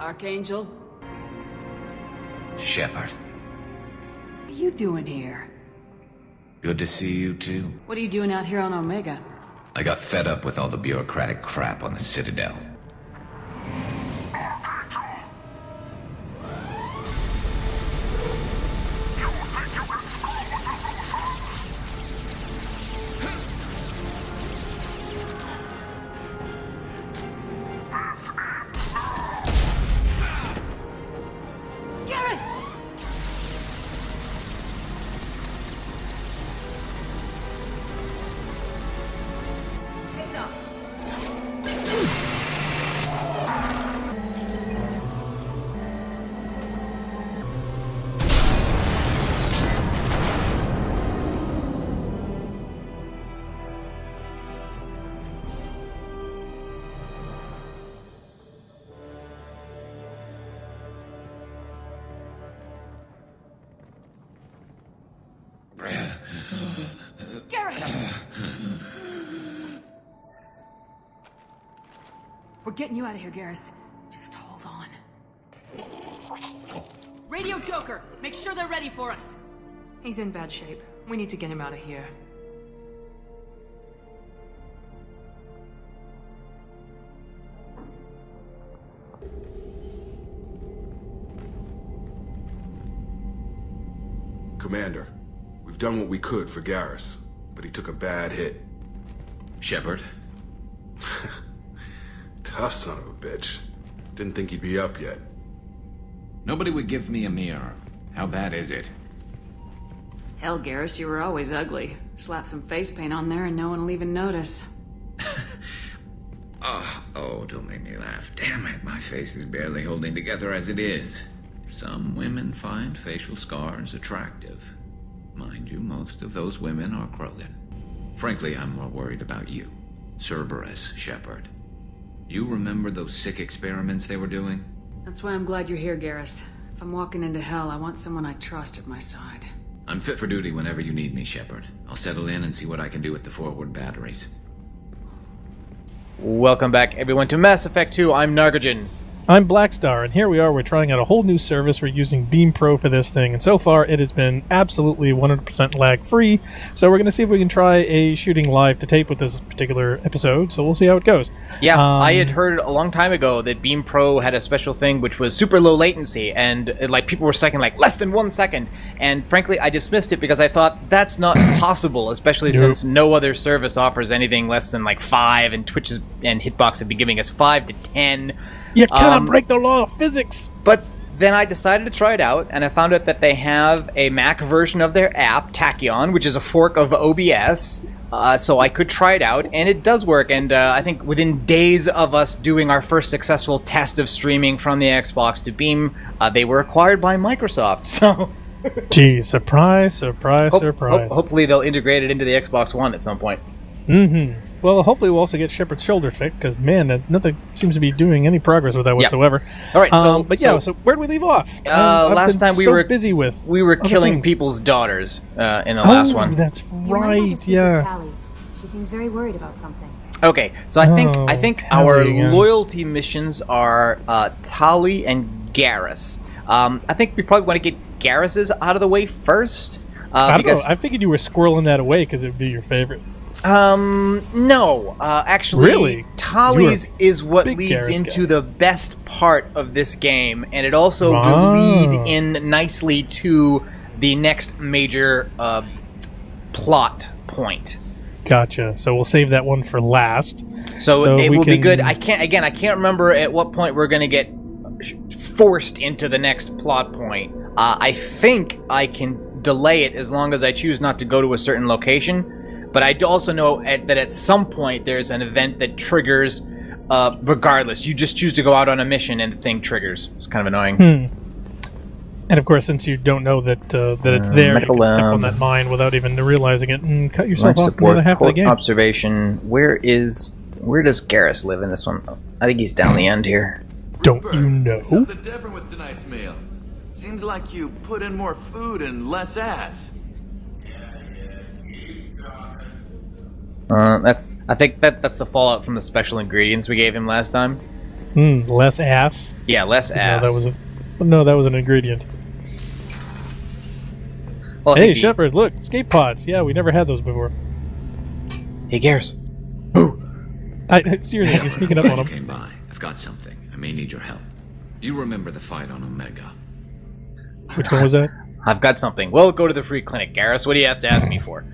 Archangel? Shepard. What are you doing here? Good to see you too. What are you doing out here on Omega? I got fed up with all the bureaucratic crap on the Citadel. Garrus! We're getting you out of here, Garrus. Just hold on. Radio Joker! Make sure they're ready for us! He's in bad shape. We need to get him out of here. Commander, we've done what we could for Garrus, but he took a bad hit. Shepard? Tough son of a bitch. Didn't think he'd be up yet. Nobody would give me a mirror. How bad is it? Hell, Garrus, you were always ugly. Slap some face paint on there and no one will even notice. Oh, don't make me laugh. Damn it, my face is barely holding together as it is. Some women find facial scars attractive. Mind you, most of those women are Krogan. Frankly, I'm more worried about you. Cerberus, Shepard. You remember those sick experiments they were doing? That's why I'm glad you're here, Garrus. If I'm walking into hell, I want someone I trust at my side. I'm fit for duty whenever you need me, Shepard. I'll settle in and see what I can do with the forward batteries. Welcome back, everyone, to Mass Effect 2. I'm Nargajan. I'm Blackstar, and here we are. We're trying out a whole new service. We're using Beam Pro for this thing, and so far it has been absolutely 100% lag-free. So we're going to see if we can try a shooting live to tape with this particular episode, so we'll see how it goes. Yeah, I had heard a long time ago that Beam Pro had a special thing which was super low latency, and like people were saying like less than 1 second, and frankly I dismissed it because I thought that's not possible, especially since no other service offers anything less than like 5, and Twitch and Hitbox have been giving us 5 to 10. You cannot break the law of physics! But then I decided to try it out, and I found out that they have a Mac version of their app, Tachyon, which is a fork of OBS, so I could try it out, and it does work, and I think within days of us doing our first successful test of streaming from the Xbox to Beam, they were acquired by Microsoft, so... Gee, surprise, surprise, surprise. Hopefully they'll integrate it into the Xbox One at some point. Mm-hmm. Well, hopefully we'll also get Shepard's shoulder fixed, because, man, nothing seems to be doing any progress with that whatsoever. All right, so where did we leave off? Last time we were busy with killing people's daughters in the last one. That's You might want to right, speak yeah. with Tali. She seems very worried about something. Okay, so I think our Tali again. loyalty missions are Tali and Garrus. I think we probably want to get Garrus's out of the way first. I don't know. I figured you were squirreling that away because it would be your favorite. No. Actually, Really? Tali's is what big leads Garrus into guy. the best part of this game, and it also will lead in nicely to the next major plot point. Gotcha. So we'll save that one for last. So it will be good. I can't remember at what point we're going to get forced into the next plot point. I think I can delay it as long as I choose not to go to a certain location. But I also know that at some point there's an event that triggers, regardless. You just choose to go out on a mission and the thing triggers. It's kind of annoying. And of course, since you don't know that it's there, you can step on that mine without even realizing it and cut yourself off from the other half of the game. Observation. Where does Garrus live in this one? I think he's down the end here. Don't you know? Something different with tonight's meal. Seems like you put in more food and less ass. I think that's the fallout from the special ingredients we gave him last time. Less ass. Yeah, less ass. No, that was an ingredient. Well, hey, Shepard, look, escape pods. Yeah, we never had those before. Hey, Garrus. Seriously, you're sneaking up on You him. came by. I've got something. I may need your help. You remember the fight on Omega? Which one was that? I've got something. Well, go to the free clinic, Garrus. What do you have to ask me for?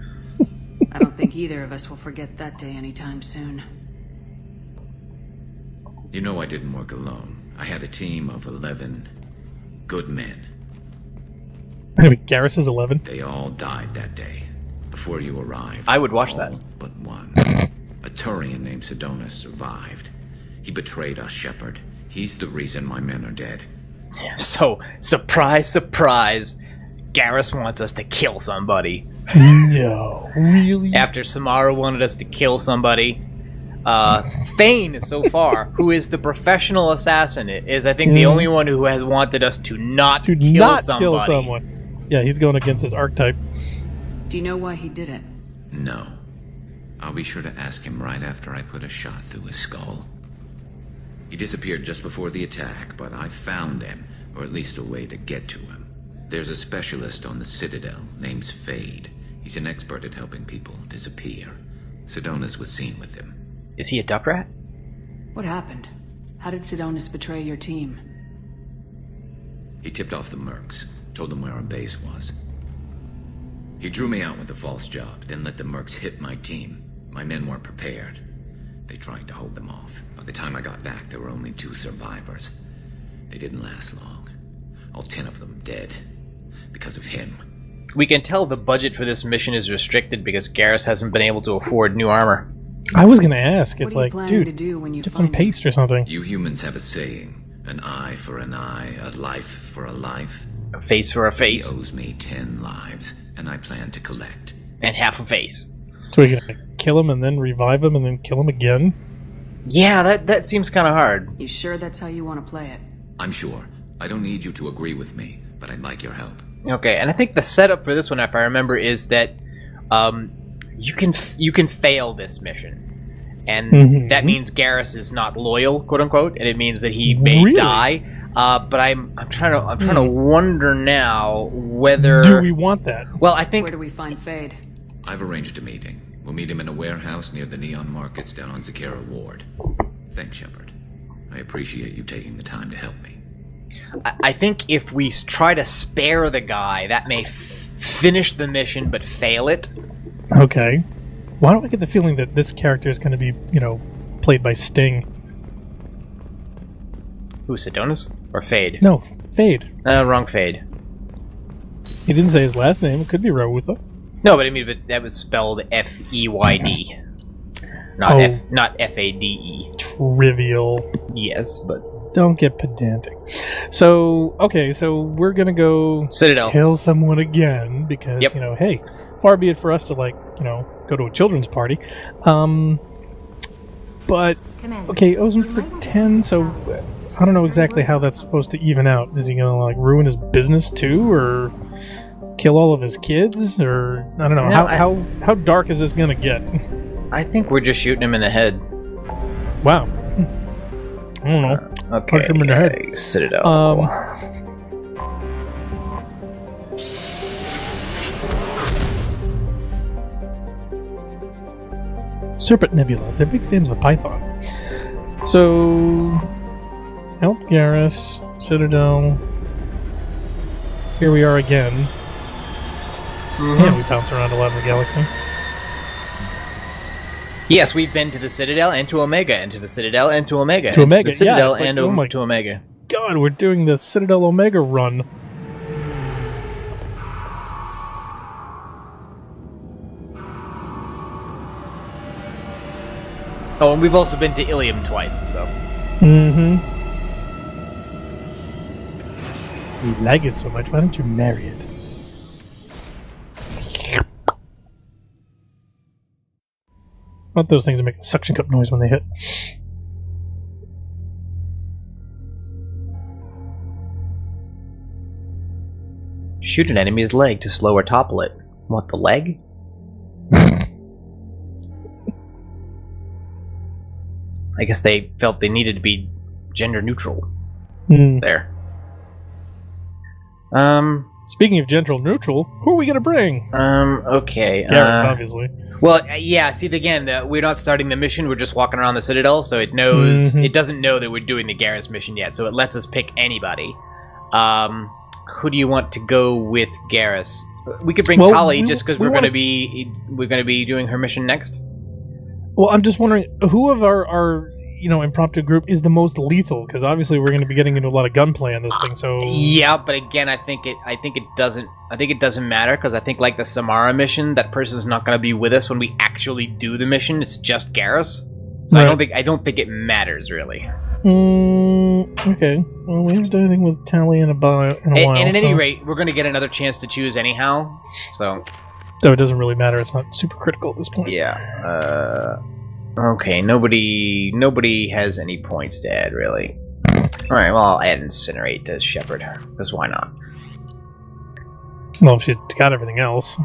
I don't think either of us will forget that day anytime soon. You know I didn't work alone. I had a team of 11 good men. Anyway, Garrus is 11. They all died that day, before you arrived. I would watch that. All but one. A Turian named Sidonis survived. He betrayed us, Shepard. He's the reason my men are dead. So, surprise, surprise, Garrus wants us to kill somebody. No, really? After Samara wanted us to kill somebody. Thane, so far, who is the professional assassin, is, I think, the only one who has wanted us to not kill someone. Yeah, he's going against his archetype. Do you know why he did it? No. I'll be sure to ask him right after I put a shot through his skull. He disappeared just before the attack, but I found him, or at least a way to get to him. There's a specialist on the Citadel, named Fade. He's an expert at helping people disappear. Sidonis was seen with him. Is he a duck rat? What happened? How did Sidonis betray your team? He tipped off the mercs, told them where our base was. He drew me out with a false job, then let the mercs hit my team. My men weren't prepared. They tried to hold them off. By the time I got back, there were only 2 survivors. They didn't last long. All 10 of them dead. Because of him. We can tell the budget for this mission is restricted because Garrus hasn't been able to afford new armor. I was going to ask. It's What are you like, planning dude, to do when you get some find paste or something. You humans have a saying. An eye for an eye, a life for a life. A face for a He face. owes me 10 lives, and I plan to collect. And half a face. So we're going to kill him and then revive him and then kill him again? Yeah, that seems kind of hard. You sure that's how you want to play it? I'm sure. I don't need you to agree with me, but I'd like your help. Okay, and I think the setup for this one, if I remember, is that you can fail this mission, and that means Garrus is not loyal, quote unquote, and it means that he may die. But I'm trying to wonder now whether Do we want that? Well, I think Where do we find Fade? I've arranged a meeting. We'll meet him in a warehouse near the Neon Markets down on Zakera Ward. Thanks, Shepard. I appreciate you taking the time to help me. I think if we try to spare the guy, that may finish the mission but fail it. Okay. Why don't I get the feeling that this character is going to be, played by Sting? Who, Sidonis? Or Fade? No, Fade. Wrong Fade. He didn't say his last name. It could be Rawutha. No, but I mean, that was spelled F-E-Y-D. Not F-A-D-E. Trivial. Yes, but... Don't get pedantic. So, okay, so we're gonna go... Citadel. Kill someone again, because, hey, far be it for us to, go to a children's party. But, Commander, okay, it was for 10, so I don't know exactly how that's supposed to even out. Is he gonna, ruin his business, too, or kill all of his kids, or... I don't know. No, how dark is this gonna get? I think we're just shooting him in the head. Wow. I don't know. Okay. Punch him in the head. Citadel. Serpent Nebula. They're big fans of Python. So, help Garrus, Citadel. Here we are again. And we bounce around a lot in the galaxy. Yes, we've been to the Citadel and to Omega, and to the Citadel and to Omega. To Omega, the Citadel yeah, it's like, and oh my to Omega. God, we're doing the Citadel Omega run. Oh, and we've also been to Ilium twice, so... Mm-hmm. You like it so much, why don't you marry it? Not those things that make a suction cup noise when they hit. Shoot an enemy's leg to slow or topple it. What, the leg? I guess they felt they needed to be gender neutral. Hmm. There. Speaking of gender neutral, who are we gonna bring? Okay. Garrus, obviously. Well, yeah. See, again, we're not starting the mission. We're just walking around the Citadel, so it knows. Mhm. It doesn't know that we're doing the Garrus mission yet, so it lets us pick anybody. Who do you want to go with, Garrus? We could bring Well, Tali just because we we're wanna- gonna be doing her mission next. Well, I'm just wondering who of our impromptu group is the most lethal, because obviously we're going to be getting into a lot of gunplay on this thing. So Yeah, but again, I think it doesn't matter because I think like the Samara mission, that person's not going to be with us when we actually do the mission. It's just Garrus, so Right. I don't think it matters really. Okay. Well, we haven't done anything with Tally in a while. And at any so- rate, we're going to get another chance to choose anyhow. So so it doesn't really matter. It's not super critical at this point. yeah. Okay. Nobody has any points to add really. All right. Well, I'll add Incinerate to Shepherd because why not? Well, if she's got everything else.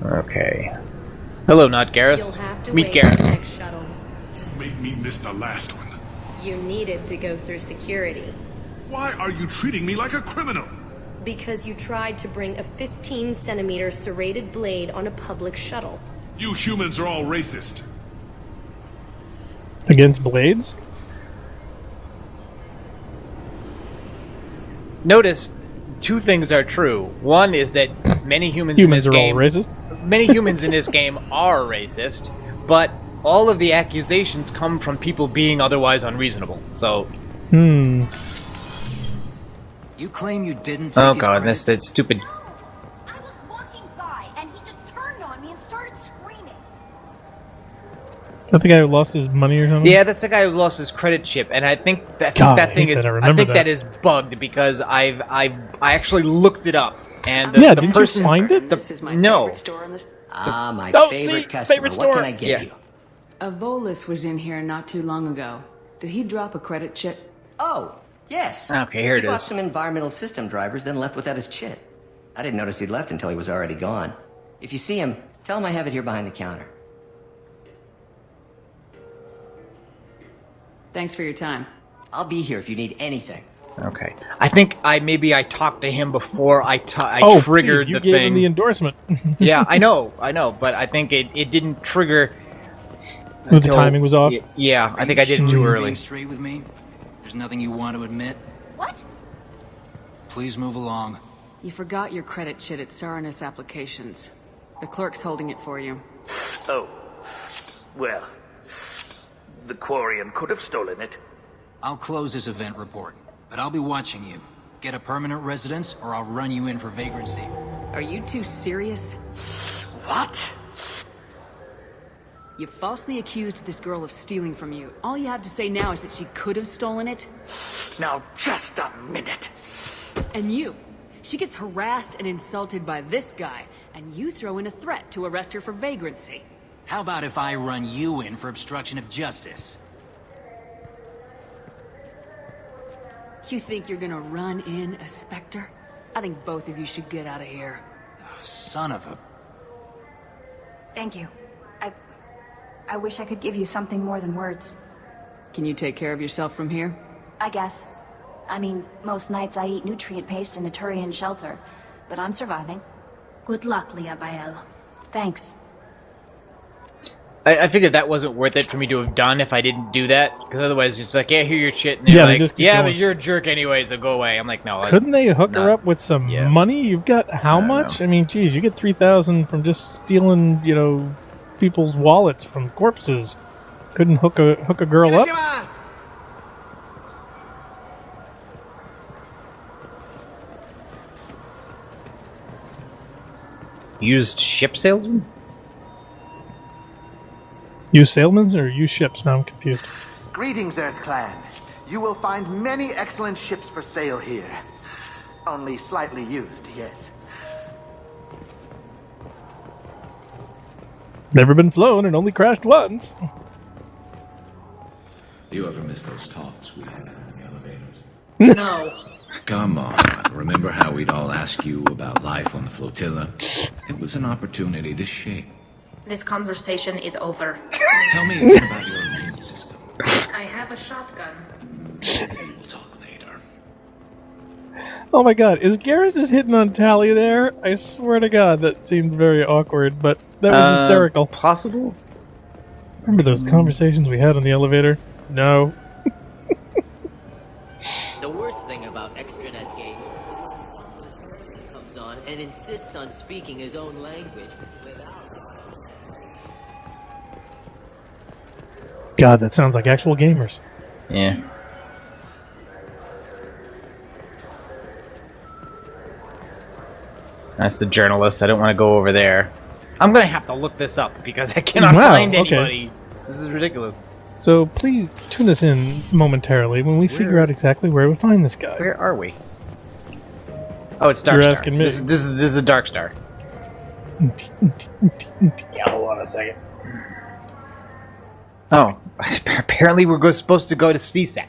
Okay. Hello, not Garrus. You'll have to Meet wait for the Garrus. next shuttle. Made me miss the last one. You needed to go through security. Why are you treating me like a criminal? Because you tried to bring a 15-centimeter serrated blade on a public shuttle. You humans are all racist. Against blades? Notice, two things are true. One is that many humans in this Humans are game all racist? many humans in this game are racist, but all of the accusations come from people being otherwise unreasonable. So, You claim you didn't take oh his god, credit? that's stupid. I was walking by, and he just turned on me and started screaming. That the guy who lost his money or something? Yeah, that's the guy who lost his credit chip, and I think that God, I thing hate is that. I remember that. that is bugged because I actually looked it up, and Yeah, the didn't person you find it? This is my no. favorite store on this. Ah, my Oh, favorite see? customer. Favorite What store. can I get Yeah. you? A Volus was in here not too long ago. Did he drop a credit chip? Oh, yes. Okay, here it He bought is. some environmental system drivers, then left without his chip. I didn't notice he'd left until he was already gone. If you see him, tell him I have it here behind the counter. Thanks for your time. I'll be here if you need anything. Okay, I think I talked to him before I Oh, triggered please, you the gave thing. him the endorsement. Yeah, I know, but I think it didn't trigger. The timing was off? Yeah, I think I did it too early. Being straight with me? There's nothing you want to admit? What? Please move along. You forgot your credit chit at Saranus Applications. The clerk's holding it for you. Oh. Well, the Quarian could have stolen it. I'll close this event report, but I'll be watching you. Get a permanent residence, or I'll run you in for vagrancy. Are you two serious? What? You falsely accused this girl of stealing from you. All you have to say now is that she could have stolen it. Now, just a minute. And you. She gets harassed and insulted by this guy, and you throw in a threat to arrest her for vagrancy. How about if I run you in for obstruction of justice? You think you're gonna run in a Spectre? I think both of you should get out of here. Son of a... Thank you. I wish I could give you something more than words. Can you take care of yourself from here? I guess. I mean, most nights I eat nutrient paste in a Turian shelter, but I'm surviving. Good luck, Leah Bael. Thanks. I figured that wasn't worth it for me to have done if I didn't do that, because otherwise it's like, yeah, here your shit, and they're Yeah, they like, just keep yeah, going. but you're a jerk anyway, so go away. I'm like, no. Couldn't they hook her no. up with some Yeah. money? You've got how much? I mean, geez, you get 3,000 from just stealing, people's wallets from corpses. Couldn't hook a girl up? Used ship salesman? You sailmen or you ships? Now I'm confused. Greetings, Earth Clan. You will find many excellent ships for sale here. Only slightly used, yes. Never been flown and only crashed once. Do you ever miss those talks we had in the elevators? No. Come on. Remember how we'd all ask you about life on the flotilla? It was an opportunity to shape. This conversation is over. Tell me again about your immune system. I have a shotgun. We'll talk later. Oh my god, is Garrus just hitting on Tally there? I swear to god, that seemed very awkward, but that was hysterical. Possible? Remember those conversations we had on the elevator? No. The worst thing about extranet games comes on and insists on speaking his own language without... God, that sounds like actual gamers. Yeah. That's the journalist. I don't want to go over there. I'm going to have to look this up because I cannot find anybody. This is ridiculous. So please tune us in momentarily when we figure out exactly where we find this guy. Where are we? Oh, it's Dark You're Star. asking me. This is a Dark Star. Yeah, hold on a second. Oh, apparently we're supposed to go to CSEC.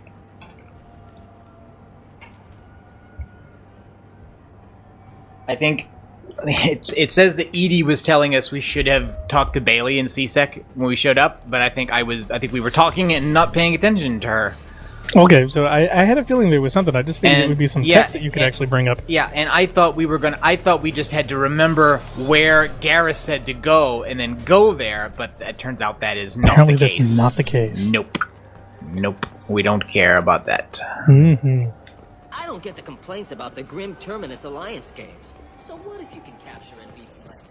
I think it says that Edie was telling us we should have talked to Bailey in CSEC when we showed up, but I think we were talking and not paying attention to her. Okay, so I had a feeling there was something. I just figured it would be some text that you could actually bring up. Yeah, and I thought we just had to remember where Garrus said to go and then go there, but it turns out that is not Apparently the case. that's not the case. Nope. We don't care about that. Mm-hmm. I don't get the complaints about the Grim Terminus Alliance games. So what if you can capture and beat slaves?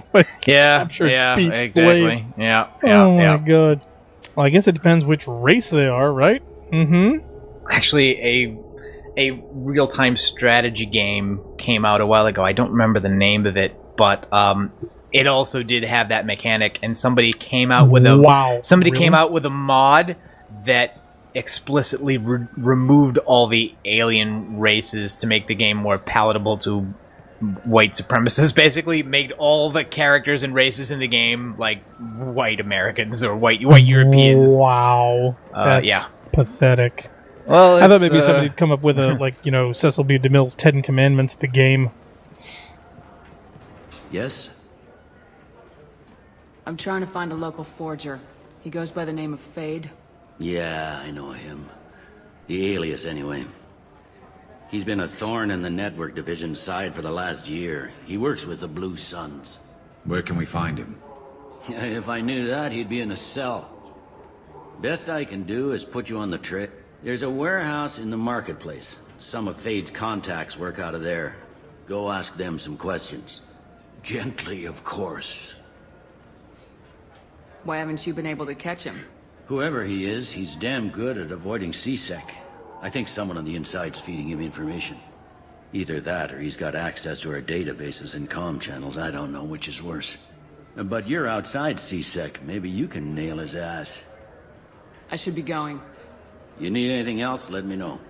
Beat exactly. slaves. Yeah. Oh my god. Well, I guess it depends which race they are, right? Mm-hmm. Actually, a real-time strategy game came out a while ago. I don't remember the name of it, but it also did have that mechanic, and somebody came out with came out with a mod that explicitly removed all the alien races to make the game more palatable to white supremacists. Basically made all the characters and races in the game like white Americans or white Europeans. Wow. That's pathetic. Well, I thought maybe somebody'd come up with a Cecil B. DeMille's Ten Commandments, the game. Yes? I'm trying to find a local forger. He goes by the name of Fade. Yeah, I know him. The alias, anyway. He's been a thorn in the network division's side for the last year. He works with the Blue Suns. Where can we find him? If I knew that, he'd be in a cell. Best I can do is put you on the trail. There's a warehouse in the marketplace. Some of Fade's contacts work out of there. Go ask them some questions. Gently, of course. Why haven't you been able to catch him? Whoever he is, he's damn good at avoiding CSEC. I think someone on the inside's feeding him information. Either that, or he's got access to our databases and comm channels. I don't know which is worse. But you're outside CSEC. Maybe you can nail his ass. I should be going. You need anything else, let me know.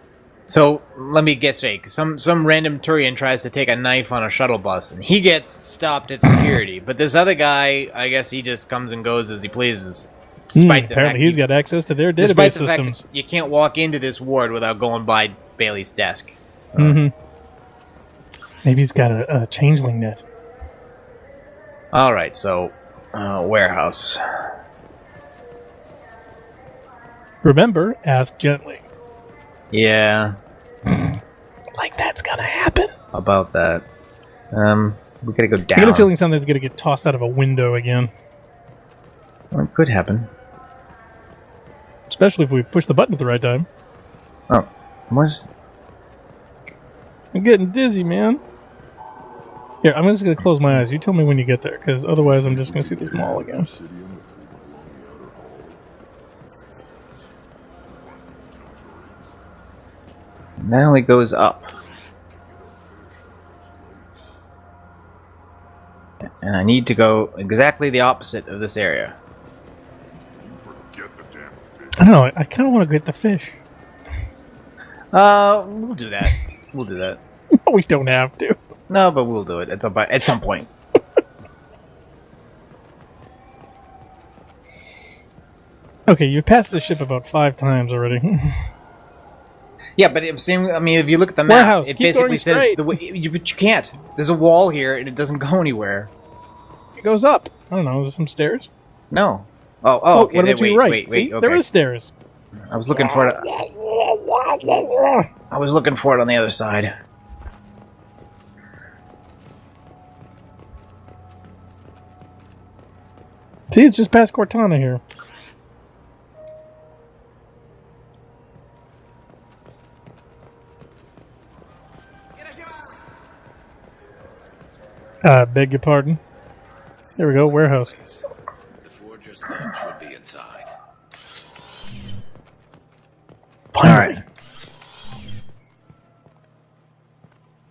So, let me get straight. Some random Turian tries to take a knife on a shuttle bus, and he gets stopped at security. But this other guy, I guess he just comes and goes as he pleases. Despite the apparently fact he's got access to their database despite the systems. Fact that you can't walk into this ward without going by Bailey's desk. Mm-hmm. Maybe he's got a changeling net. Alright, so, warehouse. Remember, ask gently. Yeah. Like that's gonna happen. About that. We gotta go down. I get a feeling something's gonna get tossed out of a window again. Well, it could happen. Especially if we push the button at the right time. Oh. What's... I'm getting dizzy, man. Here, I'm just gonna close my eyes. You tell me when you get there, because otherwise I'm just gonna see this mall again. That only goes up. And I need to go exactly the opposite of this area. I don't know, I kind of want to get the fish. We'll do that. We'll do that. No, we don't have to. No, but we'll do it at some point. Okay, you passed the ship about 5 times already. Yeah, but I'm saying, I mean, if you look at the map, Warehouse, it keep basically going says straight. but you can't. There's a wall here, and it doesn't go anywhere. It goes up. I don't know. Is there some stairs? No. Oh, okay. What about to your right? Wait, See, okay. there is stairs. I was looking for it. I was looking for it on the other side. See, it's just past Cortana here. Beg your pardon. There we go, warehouse. The forger's log should be inside. Finally.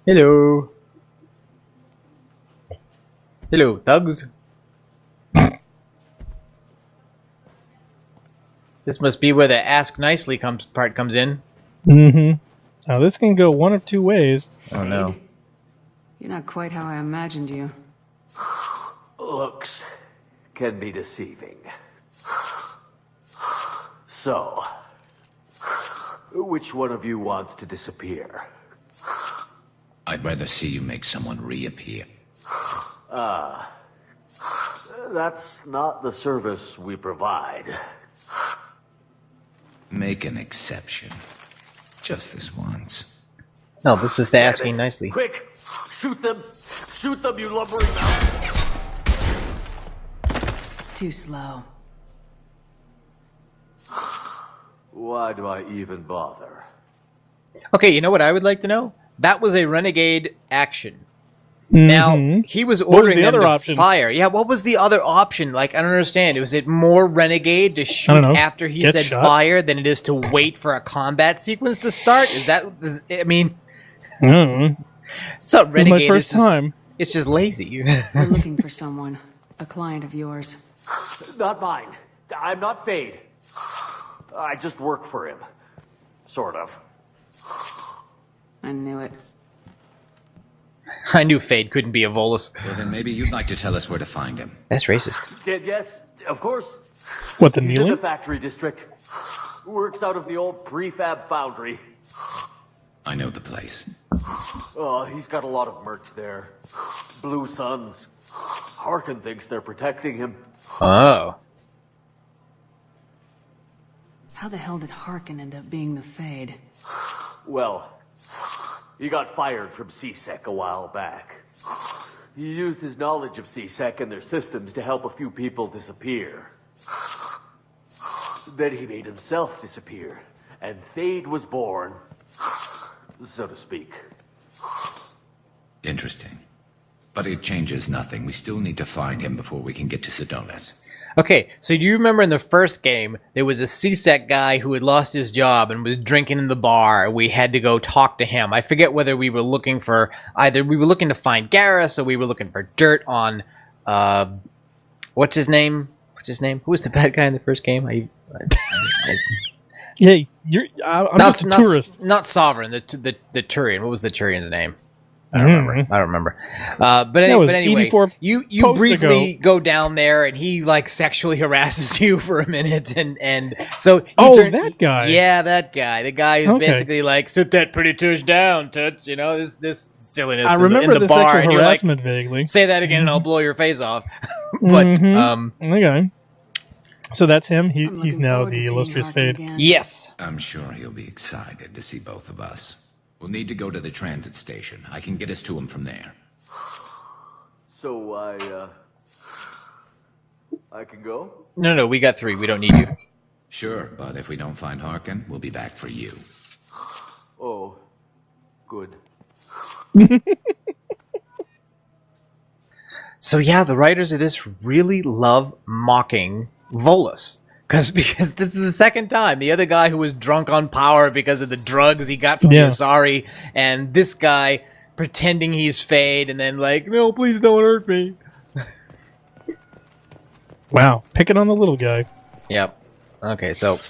Hello. Hello, thugs. This must be where the ask nicely part comes in. Mm-hmm. Now this can go one of 2 ways. Oh no. You're not quite how I imagined you. Looks can be deceiving. So, which one of you wants to disappear? I'd rather see you make someone reappear. That's not the service we provide. Make an exception. Just this once. No, this is the asking nicely. Quick! Shoot them! Shoot them, you lumbering mouth! Too slow. Why do I even bother? Okay, you know what I would like to know? That was a Renegade action. Mm-hmm. Now, he was What was ordering the them other to option? fire. Yeah, what was the other option? Like, I don't understand. Was it more Renegade to shoot after he Get said shot? fire than it is to wait for a combat sequence to start? I mean... So, This is Renegade my first time. It's just lazy. We're looking for someone. A client of yours. Not mine. I'm not Fade. I just work for him. Sort of. I knew it. I knew Fade couldn't be a Volus. Well, then maybe you'd like to tell us where to find him. That's racist. Yes, of course. What, the He's in kneeling? the factory district. Works out of the old prefab foundry. I know the place. Oh, he's got a lot of mercs there. Blue Suns. Harkin thinks they're protecting him. Oh. How the hell did Harkin end up being the Fade? Well, he got fired from CSEC a while back. He used his knowledge of CSEC and their systems to help a few people disappear. Then he made himself disappear, and Fade was born, so to speak. Interesting. But it changes nothing. We still need to find him before we can get to Sidonis. Okay, so do you remember in the first game, there was a CSEC guy who had lost his job and was drinking in the bar. We had to go talk to him. I forget whether we were looking for, either we were looking to find Garrus or we were looking for dirt on, what's his name? Who was the bad guy in the first game? Hey, I'm just a tourist. Not Sovereign, the Turian. What was the Turian's name? I don't remember. But anyway, you briefly go down there, and he like sexually harasses you for a minute, and so that guy. Yeah, that guy. The guy who's basically like, sit that pretty tush down, toots. You know this silliness. I remember in the the bar, sexual and you're harassment like, vaguely. say that again, and I'll blow your face off. But okay. So that's him. He's now the illustrious Fade. Yes. I'm sure he'll be excited to see both of us. We'll need to go to the transit station. I can get us to him from there. So I can go? No, we got 3. We don't need you. Sure, but if we don't find Harkin, we'll be back for you. Oh, good. So yeah, the writers of this really love mocking Volus. Because this is the second time. The other guy who was drunk on power because of the drugs he got from the Asari, and this guy pretending he's Fade, and then like, no, please don't hurt me. Wow, picking on the little guy. Yep. Okay, so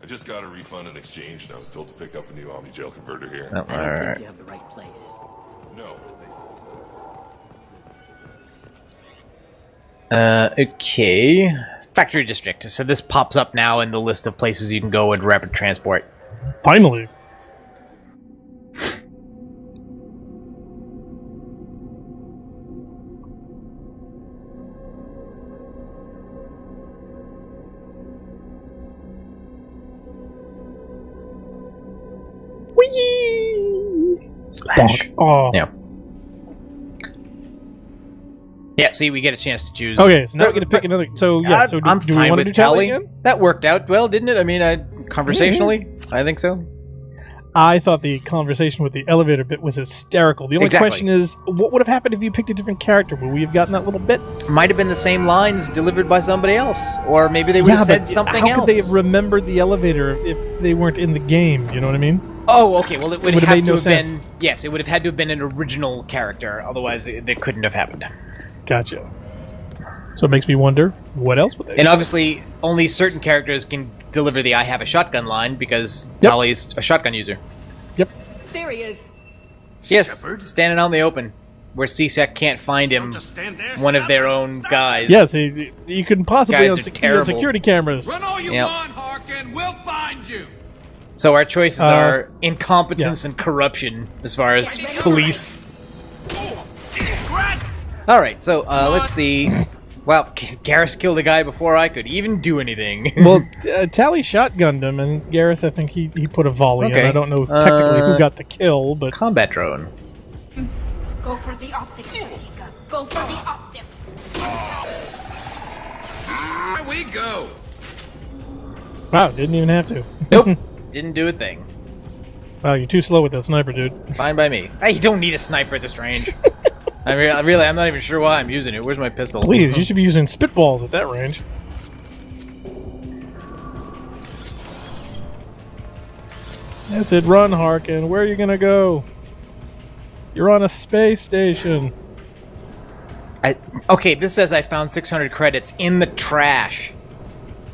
I just got a refund in exchange, and I was told to pick up a new Omni Jail converter here. all right. You have the right place. No. Okay. Factory District. So this pops up now in the list of places you can go in rapid transport. Finally. Whee! Splash. Oh. Yeah. Yeah, see, we get a chance to choose. Okay, so now we get to pick another. So, yeah, so I'm do we fine want to with do Tally Tally. again? That worked out well, didn't it? I mean, conversationally, I think so. I thought the conversation with the elevator bit was hysterical. The only Exactly. question is, what would have happened if you picked a different character? Would we have gotten that little bit? Might have been the same lines delivered by somebody else. Or maybe they would have said something how else. could they have remembered the elevator if they weren't in the game? You know what I mean? Oh, okay. Well, it would have made no to have sense. been... Yes, it would have had to have been an original character. Otherwise, it couldn't have happened. Gotcha. So it makes me wonder, what else would they And do? obviously, only certain characters can deliver the I have a shotgun line because Tally's a shotgun user. Yep. There he is. Yes, standing out in the open, where CSEC can't find him, one of their own guys. Yes, you couldn't possibly Guys on, are on terrible. security cameras. Run all you Yep. want, Harkin. We'll find you. So our choices are incompetence and corruption as far as police. Alright, so let's see. Wow, Garrus killed a guy before I could even do anything. Well, Tally shotgunned him, and Garrus, I think he put a volley in. I don't know technically who got the kill, but... Combat drone. Go for the optics, Katika. Go for the optics. Here we go. Wow, didn't even have to. Nope, didn't do a thing. Wow, you're too slow with that sniper, dude. Fine by me. Hey, you don't need a sniper at this range. I'm not even sure why I'm using it. Where's my pistol? Please, you should be using spitballs at that range. That's it, run, Harkin. Where are you gonna go? You're on a space station. Okay, this says I found 600 credits in the trash.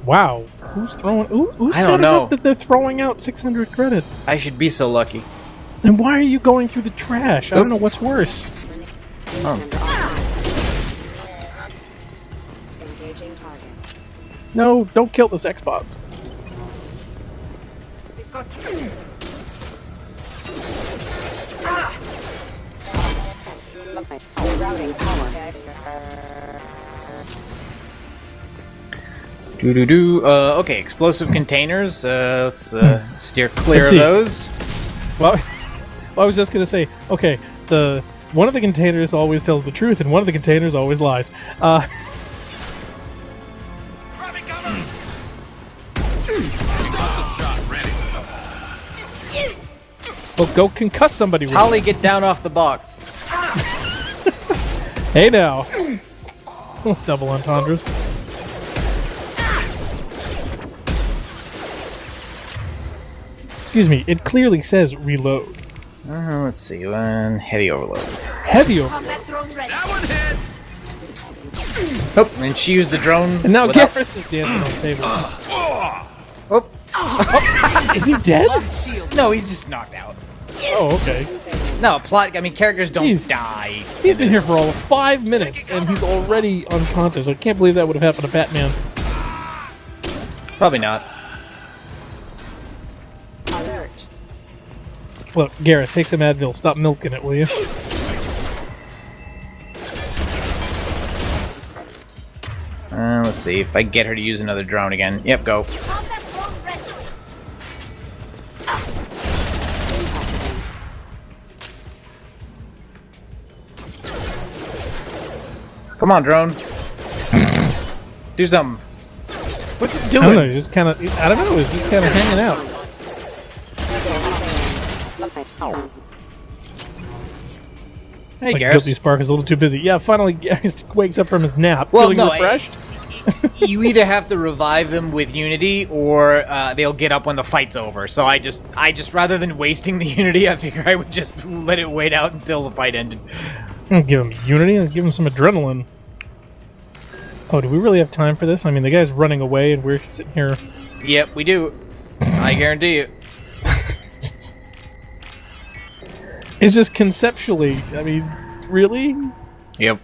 Wow, who's throwing? Who's I don't know. that they're throwing out 600 credits. I should be so lucky. Then why are you going through the trash? I don't know what's worse. Engaging target. No, don't kill this Xbox. We've got Routing power. Okay, explosive containers. Let's steer clear Let's of see. those. Well, I was just gonna say, okay, one of the containers always tells the truth, and one of the containers always lies. Well, go concuss somebody with Tally, it. get down off the box. Hey now. Double entendres. Excuse me, it clearly says reload. Let's see, heavy overload. Heavy overload. That one hit. Oh, and she used the drone. And now without- Garrus is dancing on the table. Oh. Is he dead? No, he's just knocked out. Oh, okay. No, characters don't Jeez. die. He's been here for all 5 minutes, and he's already unconscious. I can't believe that would have happened to Batman. Probably not. Alert. Look, Garrus, take some Advil. Stop milking it, will you? Let's see if I get her to use another drone again. Yep, go. Come on, drone. Do something. What's it I doing? don't know, he's just kind of... I don't know, he's just kind of hanging out. Hey, Like Garrus. Guilty Spark is a little too busy. Yeah, finally Garrus wakes up from his nap. Well, feeling no, refreshed. You either have to revive them with Unity, or they'll get up when the fight's over. So I just rather than wasting the Unity, I figure I would just let it wait out until the fight ended. I'll give him Unity, I'll give him some adrenaline. Oh, do we really have time for this? I mean, the guy's running away and we're sitting here... Yep, we do. I guarantee you. It's just conceptually, I mean, really? Yep.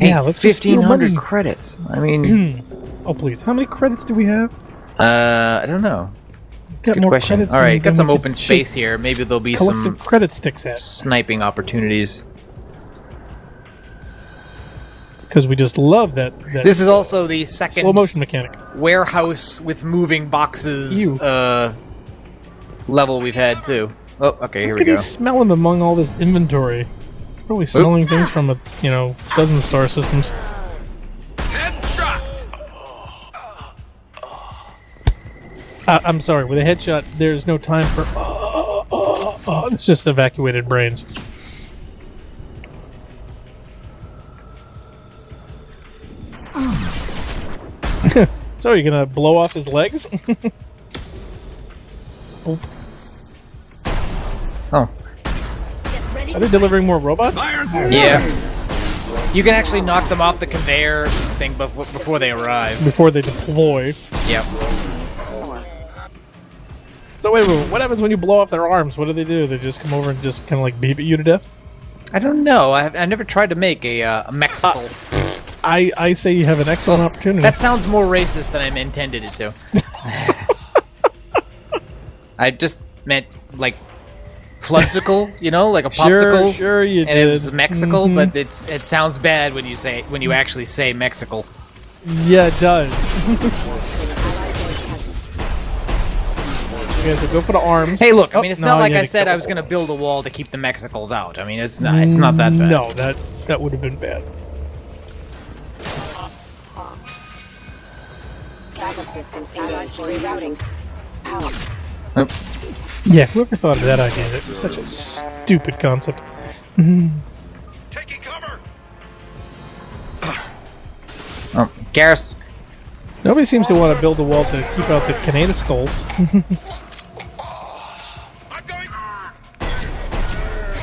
Hey, yeah, let's go steal 1,500 money. credits. I mean... Oh, please. How many credits do we have? I don't know. Got Good more question. credits All right, than got some we open could space shake here. Maybe there'll be collective some credit sticks at. sniping opportunities. Because we just love that. This is also the second slow motion mechanic warehouse with moving boxes level we've had too. Oh, okay, here we go. How can you smell them among all this inventory? Probably smelling things from a dozen star systems. I'm sorry, with a headshot, there's no time for... it's just evacuated brains. So, you're gonna blow off his legs? Oh. Are they delivering more robots? Yeah. You can actually knock them off the conveyor thing before they arrive. Before they deploy. Yep. So wait, what happens when you blow off their arms? What do? They just come over and just kind of like beep at you to death? I don't know. I never tried to make a Mexico. I say you have an excellent opportunity. That sounds more racist than I intended it to. I just meant like fludsicle, like a popsicle. Sure you and did. It was Mexico, but it sounds bad when you actually say Mexico. Yeah, it does. Okay, so go for the arms. Hey, look, I mean, it's not like I said I was going to build a wall to keep the Mexicals out. I mean, it's not that bad. No, that would have been bad. Backup systems engaged. Rerouting. Power. Yeah, whoever thought of that idea? It was such a stupid concept. Taking cover. Oh, Garrus. Nobody seems to want to build a wall to keep out the Canada skulls.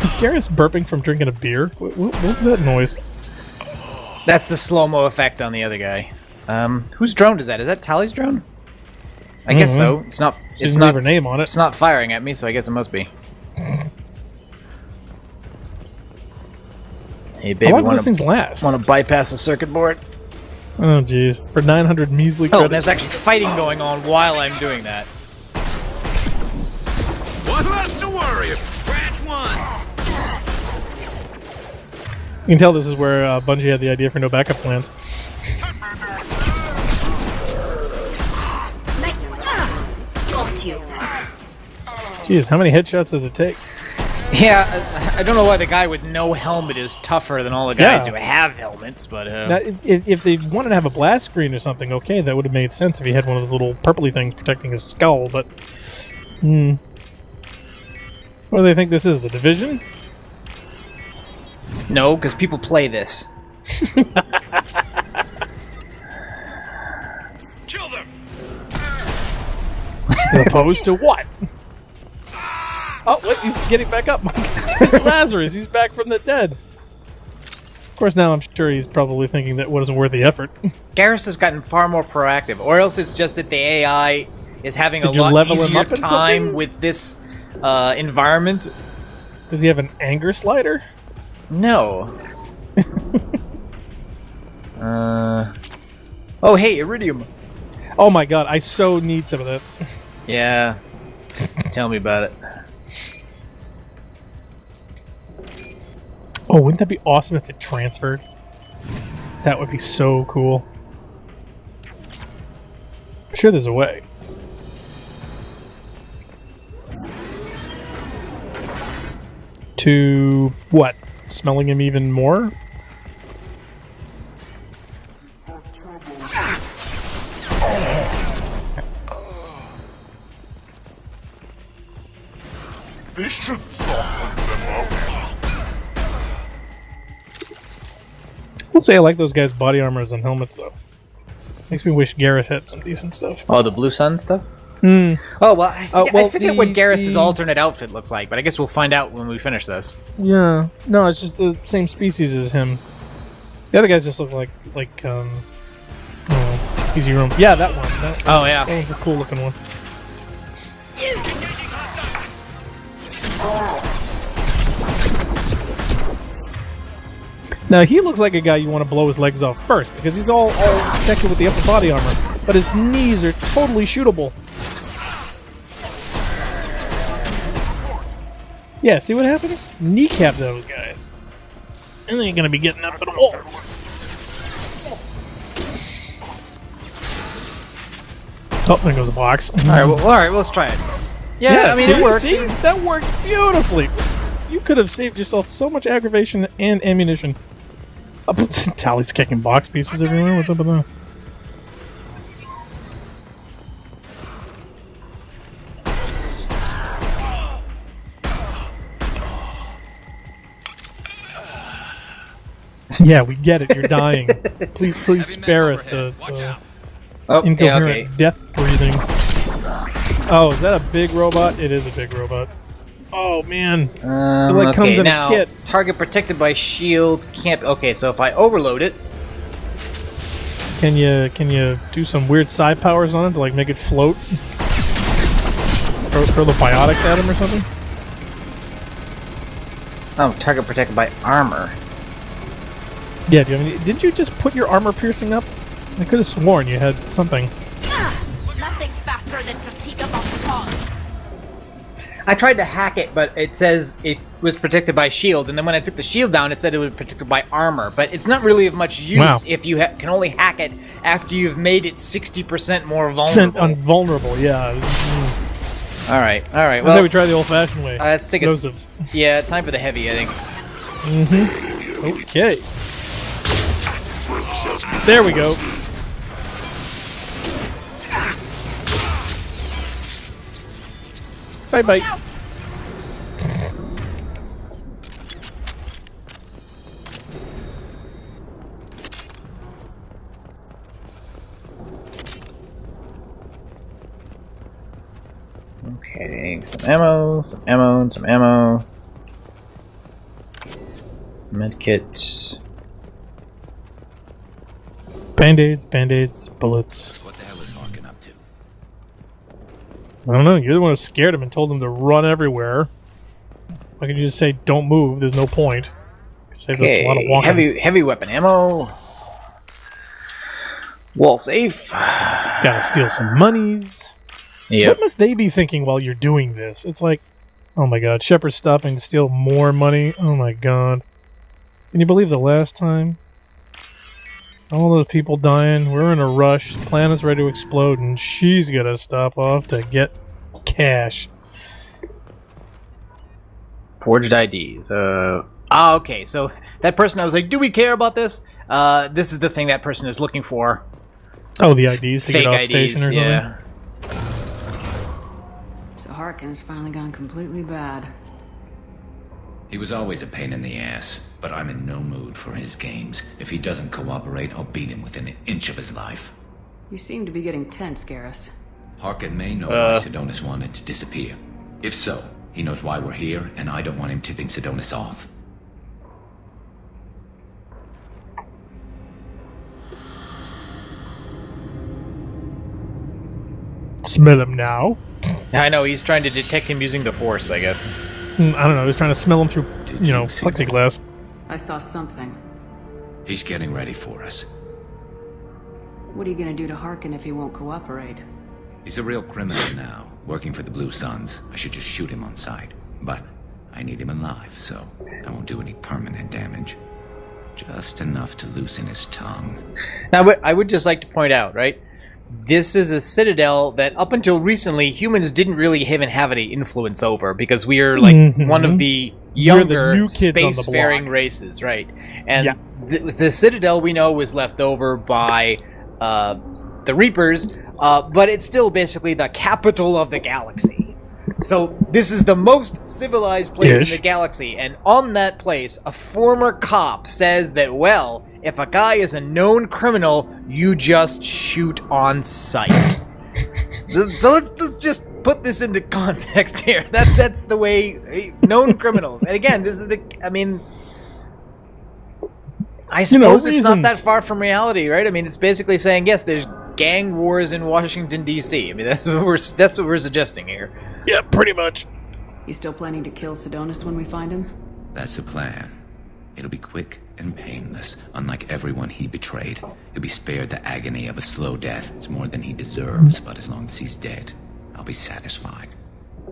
Is Garrus burping from drinking a beer? What was that noise? That's the slow-mo effect on the other guy. Whose drone is that? Is that Tally's drone? I guess so. It's not. It's not her name on it. It's not firing at me, so I guess it must be. Hey, baby, how long do those things last? Want to bypass the circuit board? Oh, jeez. For 900 measly credits. Oh, there's actually fighting going on while I'm doing that. One less to worry. Branch one. You can tell this is where Bungie had the idea for no backup plans. Got you. Jeez, how many headshots does it take? Yeah, I don't know why the guy with no helmet is tougher than all the guys who have helmets, but... Now, if they wanted to have a blast screen or something, okay, that would have made sense if he had one of those little purpley things protecting his skull, but... What do they think this is, the Division? No, because people play this. Kill them. Opposed to what? Oh, wait, he's getting back up. It's Lazarus. He's back from the dead. Of course, now I'm sure he's probably thinking that wasn't worth the effort. Garrus has gotten far more proactive, or else it's just that the AI is having a lot easier time with this environment. Does he have an anger slider? No. Oh, hey, Iridium. Oh my god, I so need some of that. Yeah. Tell me about it. Oh, wouldn't that be awesome if it transferred? That would be so cool. I'm sure there's a way. To what? Smelling him even more? This should soften them up. I will say I like those guys' body armors and helmets, though. Makes me wish Garrus had some decent stuff. Oh, the Blue Sun stuff? Hmm. Oh, well, I forget what Garrus' alternate outfit looks like, but I guess we'll find out when we finish this. Yeah. No, it's just the same species as him. The other guys just look like he's your own. Yeah, that one. Oh, yeah. That one's a cool looking one. Now, he looks like a guy you want to blow his legs off first, because he's all protected with the upper body armor, but his knees are totally shootable. Yeah, see what happens? Kneecap those guys. And they ain't gonna be getting up at all. Oh, there goes a box. Alright, let's try it. Yeah, I mean, it worked. See, that worked beautifully. You could have saved yourself so much aggravation and ammunition. Tally's kicking box pieces everywhere. What's up with that? Yeah, we get it. You're dying. Please spare us the incoherent death breathing. Oh, is that a big robot? It is a big robot. Oh man! It like comes in now, a kit. Target protected by shields can't. Okay, so if I overload it, can you do some weird side powers on it to like make it float? Throw the biotics at him or something? Oh, target protected by armor. Yeah, do you have any, didn't you just put your armor piercing up? I could have sworn you had something. Nothing's faster than fatigue above the cause. I tried to hack it, but it says it was protected by shield, and then when I took the shield down, it said it was protected by armor. But it's not really of much use if you can only hack it after you've made it 60% more vulnerable. Invulnerable, yeah. All right. Well, let's say we try the old-fashioned way. Let's take explosives. Yeah, time for the heavy, I think. Mm-hmm. Okay. There we go. Bye-bye. Okay, some ammo. Medkit. Band-aids, bullets. What the hell is Harkin up to? I don't know. You're the one who scared him and told him to run everywhere. Why can't you just say, don't move? There's no point. Save us a lot of walking. Heavy weapon ammo. Wall safe. Gotta steal some monies. Yep. What must they be thinking while you're doing this? It's like, oh my god, Shepard's stopping to steal more money. Oh my god. Can you believe the last time? All those people dying, we're in a rush, the planet's ready to explode, and she's gonna stop off to get cash. Forged IDs. Okay, so that person, I was like, do we care about this? This is the thing that person is looking for. Oh, the IDs to Fake get off IDs, station or something? yeah. So Harkin's finally gone completely bad. He was always a pain in the ass, but I'm in no mood for his games. If he doesn't cooperate, I'll beat him within an inch of his life. You seem to be getting tense, Garrus. Harkin may know why Sidonis wanted to disappear. If so, he knows why we're here, and I don't want him tipping Sidonis off. Smell him now. I know, he's trying to detect him using the Force, I guess. I don't know, he's trying to smell him through, plexiglass. I saw something. He's getting ready for us. What are you gonna do to Harkin if he won't cooperate? He's a real criminal now, working for the Blue Suns. I should just shoot him on sight. But I need him alive, so I won't do any permanent damage. Just enough to loosen his tongue. Now, I would just like to point out, right? This is a Citadel that up until recently humans didn't really even have any influence over because we are like one of the younger spacefaring races, right? And the Citadel we know was left over by the Reapers, but it's still basically the capital of the galaxy. So this is the most civilized place in the galaxy, and on that place, a former cop says that, well, if a guy is a known criminal, you just shoot on sight. So let's just put this into context here. That's the way known criminals. And again, this is I suppose it's not that far from reality, right? I mean, it's basically saying, yes, there's gang wars in Washington D.C. I mean, that's what we're suggesting here. Yeah, pretty much. You still planning to kill Sidonis when we find him? That's the plan. It'll be quick and painless, unlike everyone he betrayed. He'll be spared the agony of a slow death. It's more than he deserves, but as long as he's dead, I'll be satisfied.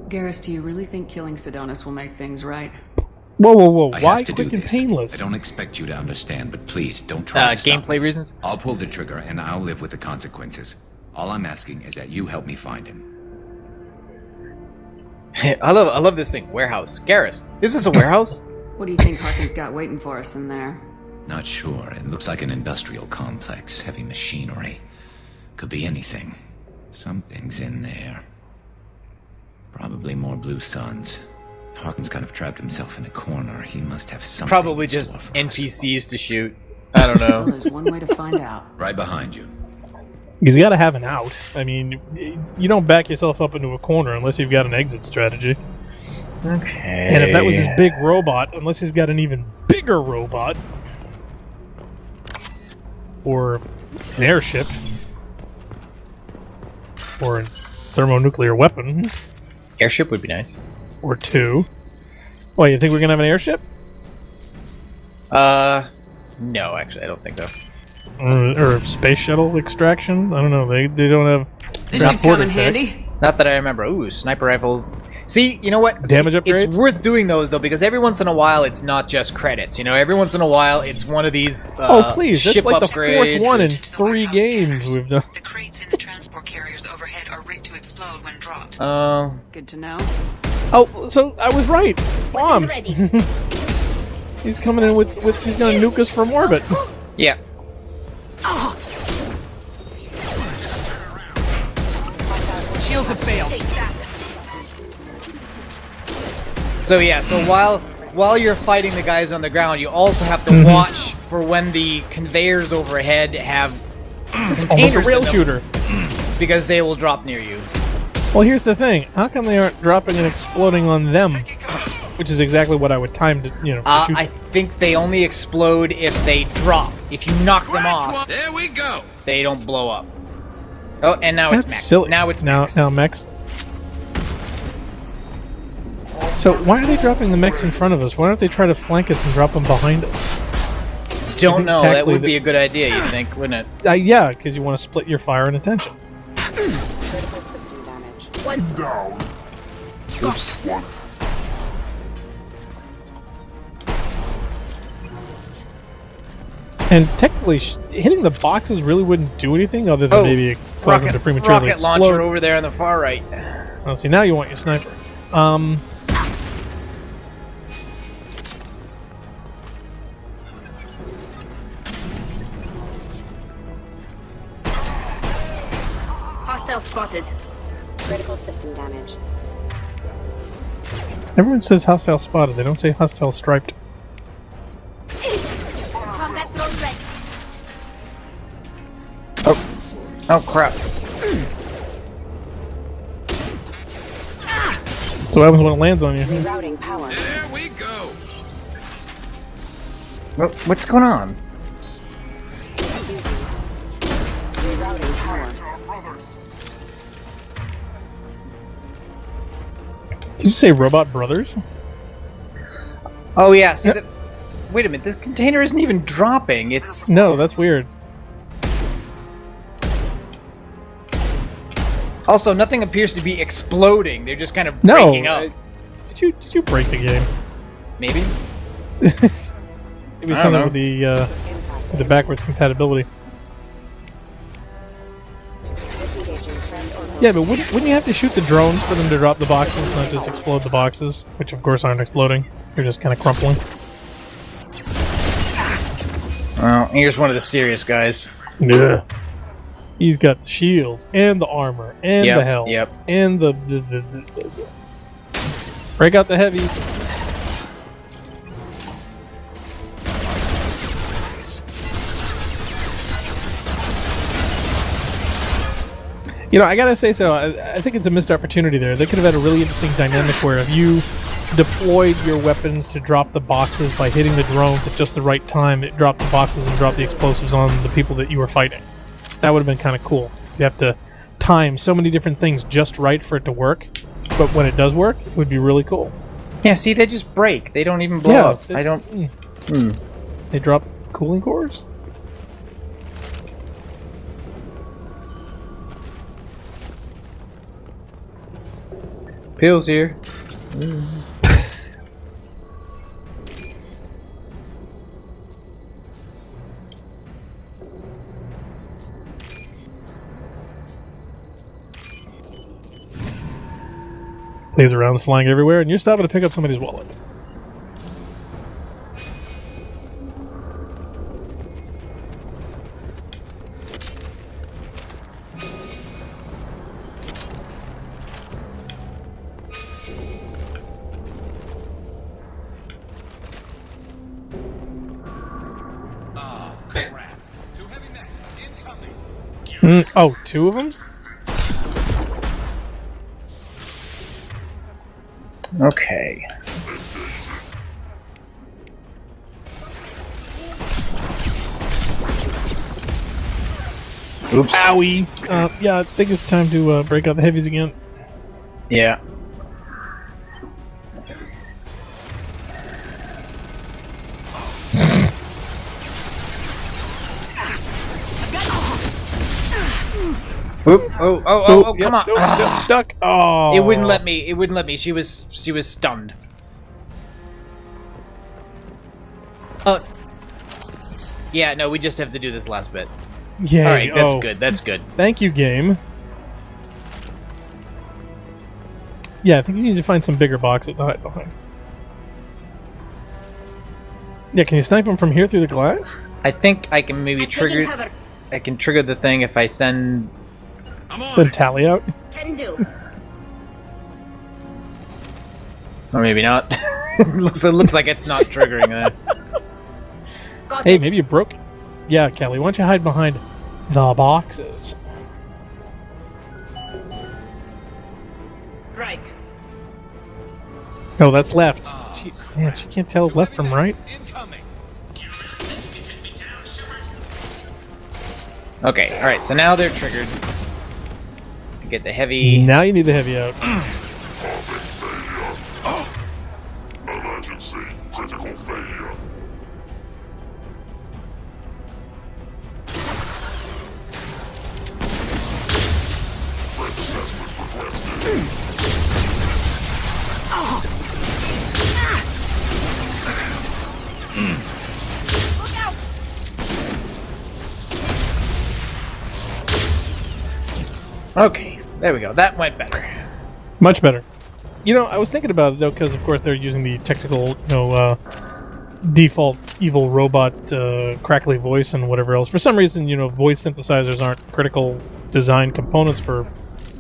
Garrus, do you really think killing Sidonis will make things right? Whoa, whoa, whoa. I Why have to quick do and this. painless? I don't expect you to understand, but please don't try to stop gameplay me. reasons? I'll pull the trigger and I'll live with the consequences. All I'm asking is that you help me find him. I love this thing. Warehouse. Garrus, is this a warehouse? What do you think Harkin's got waiting for us in there? Not sure. It looks like an industrial complex. Heavy machinery. Could be anything. Something's in there. Probably more blue suns. Harkin's kind of trapped himself in a corner. He must have something. Probably just NPCs to shoot. I don't So know. there's one way to find out. Right behind you. He's got to have an out. I mean, you don't back yourself up into a corner unless you've got an exit strategy. Okay. And if that was his big robot, unless he's got an even bigger robot, or an airship, or a thermonuclear weapon. Airship would be nice. Or two. What, you think we're going to have an airship? No, actually, I don't think so. Or space shuttle extraction? I don't know. They don't have This should come in handy. Not that I remember. Ooh, sniper rifles. See, you know what? Damage upgrades? It's worth doing those, though, because every once in a while, it's not just credits. You know, every once in a while, it's one of these oh, please. That's ship like the upgrades. fourth one in 3 games we've done. The crates in the transport carriers overhead are rigged to explode when dropped. Good to know. Oh, so I was right. Bombs. He's coming in with he's gonna nuke us from orbit. Yeah. Shields have failed. So yeah, so while you're fighting the guys on the ground, you also have to watch for when the conveyors overhead have Almost a containers rail in them, shooter. because they will drop near you. Well, here's the thing. How come they aren't dropping and exploding on them? Which is exactly what I would time to, to shoot. I think they only explode if they drop. If you knock them off, There we go. they don't blow up. Oh, and now That's it's mech. silly. Now it's now mechs. now mechs. So why are they dropping the mechs in front of us? Why don't they try to flank us and drop them behind us? Don't know. That tactically would be a good idea, you think, wouldn't it? Yeah, because you want to split your fire and attention. One down. Oops. And technically, hitting the boxes really wouldn't do anything other than maybe cause them to prematurely rocket explode. launcher over there on the far right. Oh, see, now you want your sniper. Hostile spotted. Critical system damage. Everyone says hostile spotted. They don't say hostile striped. Combat drone ready. Oh crap. So what happens when it lands on you? Rerouting power. There we go. What's going on? Rerouting power. Did you say Robot Brothers? Oh yeah, see that. Wait a minute, this container isn't even dropping. It's No, that's weird. also nothing appears to be exploding. They're just kind of No. breaking up. Did you break the game? Maybe. Maybe I don't something know. with the backwards compatibility. Yeah, but wouldn't you have to shoot the drones for them to drop the boxes, not just explode the boxes? Which, of course, aren't exploding. They're just kind of crumpling. Well, here's one of the serious guys. Yeah. He's got the shields, and the armor, and Yep, the health, yep. and the... Break out the heavies. You know, I gotta say so. I think it's a missed opportunity there. They could have had a really interesting dynamic where if you deployed your weapons to drop the boxes by hitting the drones at just the right time, it dropped the boxes and dropped the explosives on the people that you were fighting. That would have been kind of cool. You have to time so many different things just right for it to work, but when it does work, it would be really cool. Yeah, see, they just break. They don't even blow Yeah, up. I don't. They drop cooling cores? Pills here. Laser rounds flying everywhere, and you're stopping to pick up somebody's wallet. Oh, two of them? Okay. Oops. Owie. Yeah, I think it's time to break out the heavies again. Yeah. Oop. Oh, yep, come on. Nope, duck. Oh. It wouldn't let me. It wouldn't let me. She was stunned. Yeah, no, we just have to do this last bit. Yay. All right, that's good. That's good. Thank you, game. Yeah, I think you need to find some bigger boxes to hide behind. Yeah, can you snipe them from here through the glass? I think I can maybe trigger. I can trigger the thing if I send. Send Tally out. Can do. Or maybe not. it looks like it's not triggering that. Hey, maybe you broke it. Yeah, Kelly, why don't you hide behind the boxes? Right. Oh, that's left. Jeez, man, she can't tell left from right. Okay, alright, so now they're triggered. Get the heavy. Now you need the heavy out. Emergency. Critical failure. Threat assessment requested. Look out! Okay, there we go. That went better. Much better. You know, I was thinking about it, though, because, of course, they're using the technical, default evil robot crackly voice and whatever else. For some reason, voice synthesizers aren't critical design components for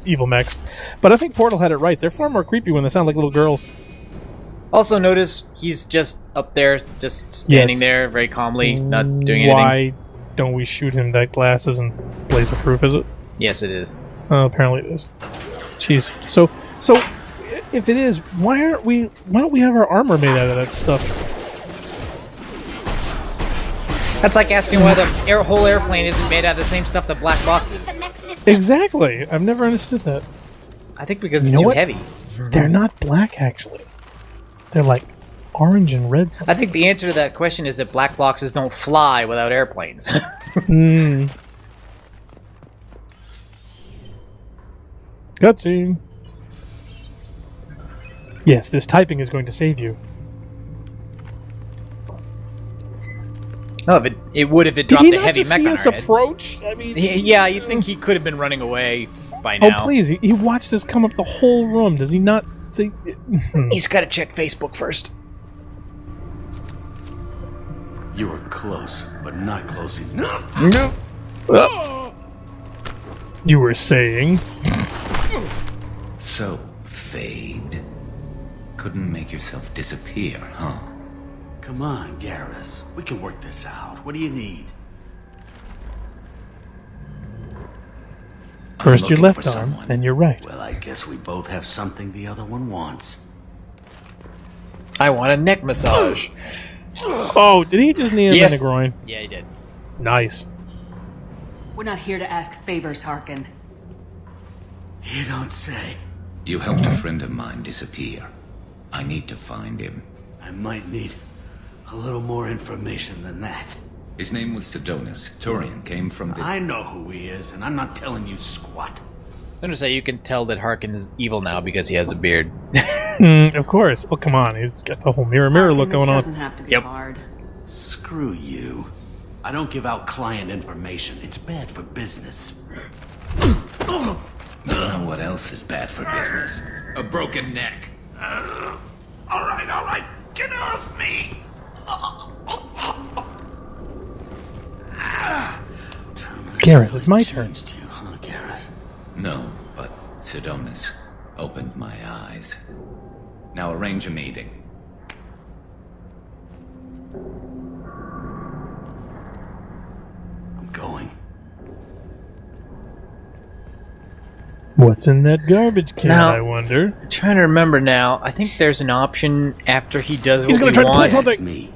evil mechs. But I think Portal had it right. They're far more creepy when they sound like little girls. Also, notice he's just up there, just standing there very calmly, not doing anything. Why don't we shoot him? That glass isn't laser-proof, is it? Yes, it is. Apparently it is. Jeez. So if it is, why don't we have our armor made out of that stuff? That's like asking why the whole airplane isn't made out of the same stuff that black box is. Exactly. I've never understood that. I think because it's too heavy. They're not black, actually. They're like orange and red. I think the answer to that question is that black boxes don't fly without airplanes. Cutscene. Yes, this typing is going to save you. No, it would if it dropped a heavy mech on our head. Approach? I mean, yeah, you'd think he could have been running away by now. Oh, please. He watched us come up the whole room. Does he not see? He's got to check Facebook first. You were close, but not close enough. No. You were saying? So, Fade. Couldn't make yourself disappear, huh? Come on, Garrus. We can work this out. What do you need? First your left arm, then your right. Well, I guess we both have something the other one wants. I want a neck massage. Oh, did he just knee him in the groin? Yeah, he did. Nice. We're not here to ask favors, Harkin. You don't say. You helped a friend of mine disappear. I need to find him. I might need A little more information than that. His name was Sidonis. Turian came from the... I know who he is, and I'm not telling you squat. I'm gonna say you can tell that Harkin is evil now because he has a beard. Of course. Oh, come on. He's got the whole mirror look going on. Doesn't have to be hard. Screw you. I don't give out client information. It's bad for business. You know what else is bad for business? A broken neck. All right. Get off me! Garrus, it's my turn. You, huh, Garrus? No, but Sidonis opened my eyes. Now arrange a meeting. I'm going. What's in that garbage can, Now, I wonder? I'm trying to remember now. I think there's an option after he does what He's gonna we try to pull want. something. Me.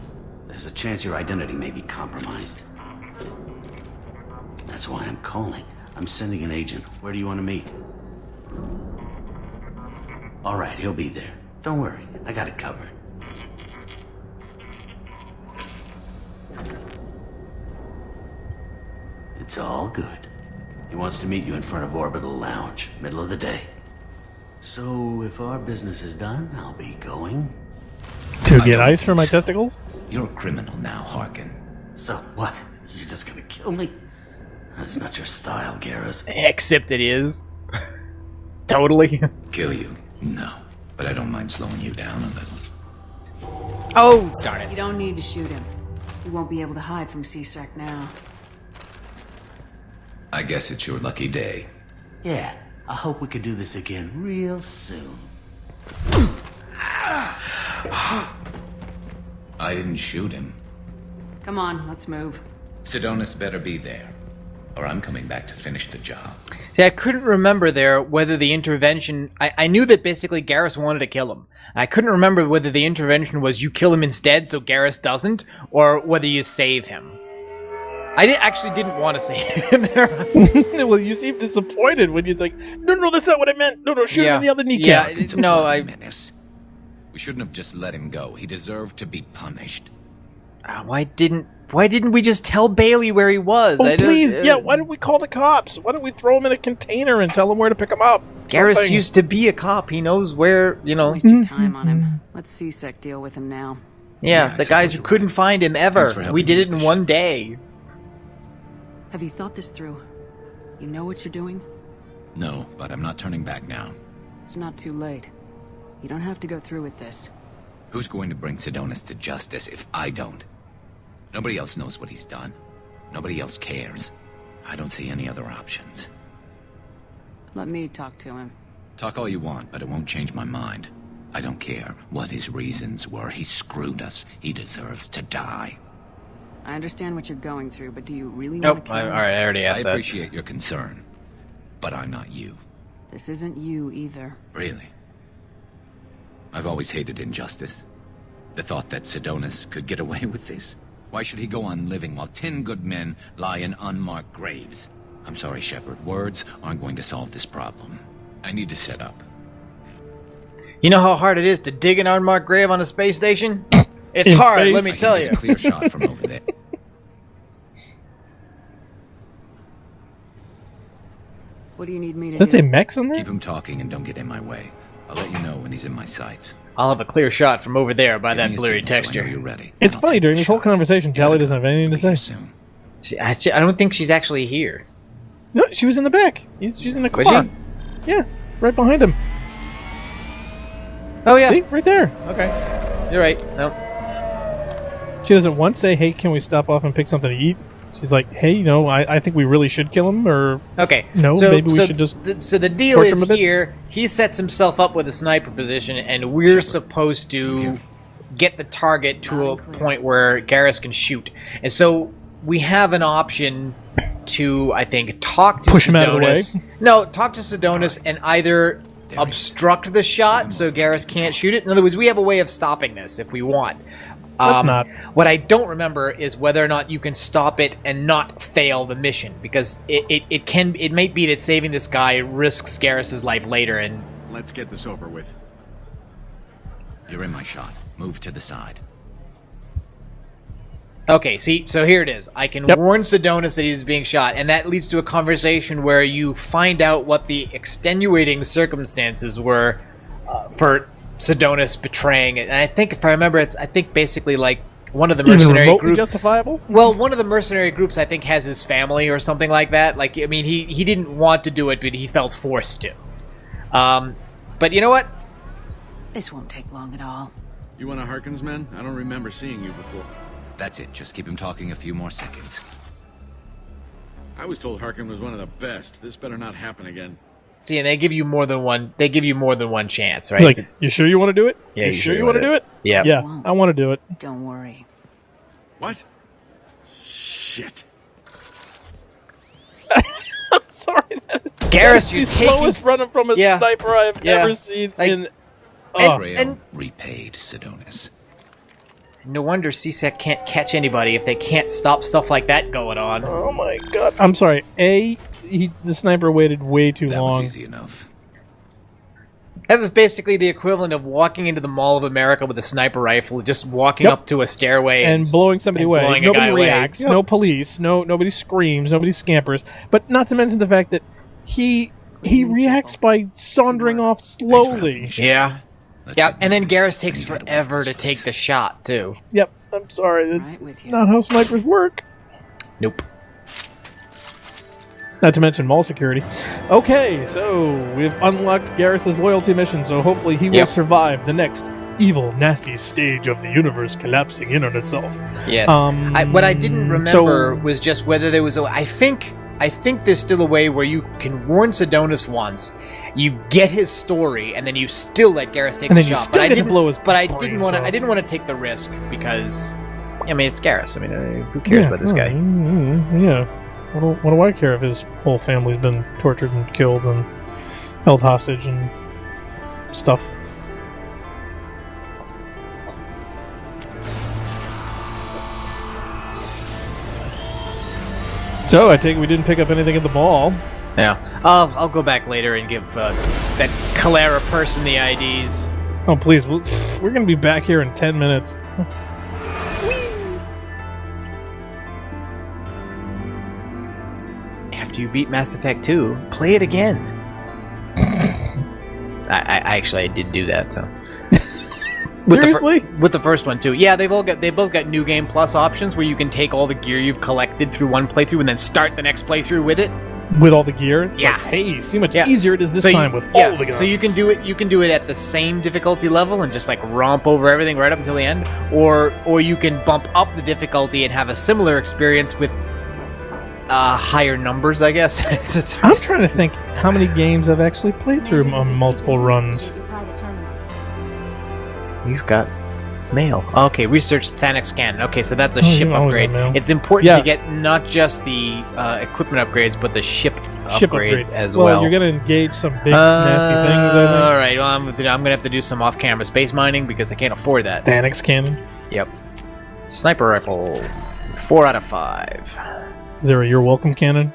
There's a chance your identity may be compromised. That's why I'm calling. I'm sending an agent. Where do you want to meet? All right, he'll be there. Don't worry, I got it covered. It's all good. He wants to meet you in front of Orbital Lounge, middle of the day. So, if our business is done, I'll be going. To get ice for my testicles? You're a criminal now, Harkin. So, what? You're just gonna kill me? That's not your style, Garrus. Except it is. Totally. Kill you? No. But I don't mind slowing you down a little. Oh, darn it. You don't need to shoot him. You won't be able to hide from CSEC now. I guess it's your lucky day. Yeah, I hope we could do this again real soon. I didn't shoot him. Come on, let's move. Sidonis better be there, or I'm coming back to finish the job. See, I couldn't remember there whether the intervention... I knew that basically Garrus wanted to kill him. I couldn't remember whether the intervention was you kill him instead so Garrus doesn't, or whether you save him. I actually didn't want to save him there. Well, you seem disappointed when he's like, no, that's not what I meant. No, shoot him in the other kneecap. Yeah, no, Menace. We shouldn't have just let him go. He deserved to be punished. Why didn't we just tell Bailey where he was? Oh, please, yeah, why didn't we call the cops? Why don't we throw him in a container and tell him where to pick him up? Garrus used to be a cop. He knows where, Waste your time on him. Let CSEC deal with him now. Yeah, the guys who couldn't find him ever. We did it in one day. Have you thought this through? You know what you're doing? No, but I'm not turning back now. It's not too late. You don't have to go through with this. Who's going to bring Sidonis to justice if I don't? Nobody else knows what he's done. Nobody else cares. I don't see any other options. Let me talk to him. Talk all you want, but it won't change my mind. I don't care what his reasons were. He screwed us. He deserves to die. I understand what you're going through, but do you really want to kill him? Alright, I already asked that. I appreciate your concern, but I'm not you. This isn't you either. Really? I've always hated injustice. The thought that Sidonis could get away with this. Why should he go on living while 10 good men lie in unmarked graves? I'm sorry, Shepard. Words aren't going to solve this problem. I need to set up. You know how hard it is to dig an unmarked grave on a space station? It's hard, let me tell you. A clear shot from over there. What do you need me to do? Does that say mechs on there? Keep him talking and don't get in my way. I'll let you know when he's in my sights. I'll have a clear shot from over there by that blurry texture. You're ready. It's funny, during this whole conversation, Tally doesn't have anything to say. I don't think she's actually here. No, she was in the back. She's in the car. Was she? Yeah, right behind him. Oh, yeah. See? Right there. Okay. You're right. Nope. She doesn't once say, hey, can we stop off and pick something to eat? She's like, hey, I think we really should kill him, or... Okay. No, maybe we should just... So the deal is here, he sets himself up with a sniper position, and we're supposed to get the target to a point where Garrus can shoot. And so we have an option to, I think, talk to Push him out of the way? No, talk to Sidonis and either obstruct the shot so Garrus can't shoot it. In other words, we have a way of stopping this if we want. Let's not. What I don't remember is whether or not you can stop it and not fail the mission, because it might be that saving this guy risks Garrus's life later. And let's get this over with. You're in my shot. Move to the side. Okay, see, so here it is. I can warn Sidonus that he's being shot, and that leads to a conversation where you find out what the extenuating circumstances were for Sidonus betraying it. And I think, if I remember, I think basically like one of the mercenary groups. Justifiable? Well, one of the mercenary groups I think has his family or something like that. Like, I mean, he didn't want to do it, but he felt forced to. But you know what? This won't take long at all. You one of Harkin's men? I don't remember seeing you before. That's it. Just keep him talking a few more seconds. I was told Harkin was one of the best. This better not happen again. See, and they give you more than one. They give you more than one chance, right? It's like, you sure you want to do it? Yeah, you sure you want to do it? Yeah. Yeah, I want to do it. Don't worry. What? Shit. I'm sorry. Garrus, you're the slowest running from a sniper I've ever seen in. And repaid, Sidonus. No wonder CSEC can't catch anybody if they can't stop stuff like that going on. Oh my god. I'm sorry. The sniper waited way too long. That was easy enough. That was basically the equivalent of walking into the Mall of America with a sniper rifle, just walking up to a stairway and blowing somebody away. Nobody reacts. No police. Nobody screams. Nobody scampers. But not to mention the fact that he reacts by sauntering off slowly. Yeah. Yeah, and then Garrus takes forever to take the shot, too. Yep, I'm sorry. That's not how snipers work. Nope. Not to mention mall security. Okay, so we've unlocked Garrus's loyalty mission, so hopefully he will survive the next evil, nasty stage of the universe collapsing in on itself. Yes. What I didn't remember was just whether there was a... I think there's still a way where you can warn Sidonus once, you get his story, and then you still let Garrus take the shot. But I didn't want to take the risk because, I mean, it's Garrus. I mean, who cares about this guy? Yeah. What do I care if his whole family's been tortured and killed and held hostage and stuff? So I take it we didn't pick up anything at the ball. Yeah. I'll go back later and give that Calera person the IDs. Oh, please. We're going to be back here in 10 minutes. After you beat Mass Effect 2, play it again. I did do that, so. Seriously? With the first one too. Yeah, they both got New Game Plus options where you can take all the gear you've collected through one playthrough and then start the next playthrough with it. With all the gear? It's yeah. Like, hey, see how much easier it is this time with all the guns. So you can do it at the same difficulty level and just like romp over everything right up until the end, or you can bump up the difficulty and have a similar experience with higher numbers, I guess. I'm trying to think how many games I've actually played through on multiple runs. You've got mail. Okay, research Thanex Cannon. Okay, so that's a ship upgrade. It's important to get not just the equipment upgrades, but the ship upgrades as well. Well, you're going to engage some big, nasty things, I think. Alright, well, I'm going to have to do some off-camera space mining because I can't afford that. Thanex Cannon? Yep. Sniper rifle. 4 out of 5. Zero, you're welcome, Cannon.